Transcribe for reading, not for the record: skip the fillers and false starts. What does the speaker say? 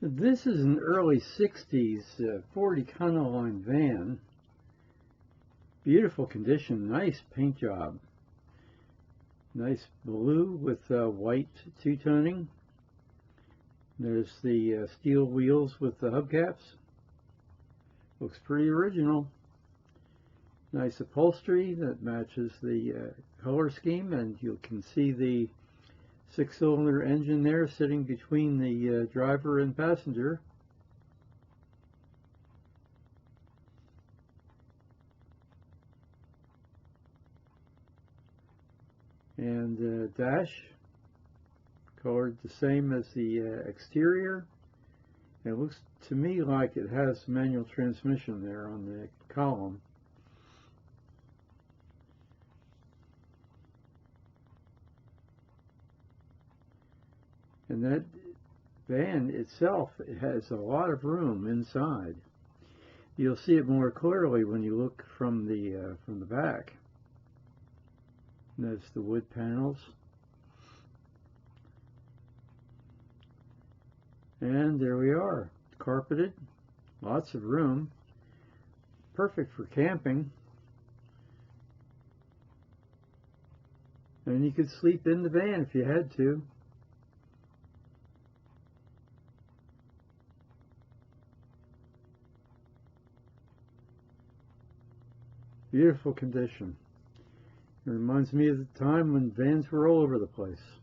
This is an early 60s Ford Econoline van. Beautiful condition, nice paint job. Nice blue with white two-toning. There's the steel wheels with the hubcaps. Looks pretty original. Nice upholstery that matches the color scheme, and you can see the six-cylinder engine there sitting between the driver and passenger. And dash colored the same as the exterior. It looks to me like it has manual transmission there on the column. And that van itself has a lot of room inside. You'll see it more clearly when you look from the back. There's the wood panels. And there we are, carpeted, lots of room, perfect for camping. And you could sleep in the van if you had to. Beautiful condition. It reminds me of the time when vans were all over the place.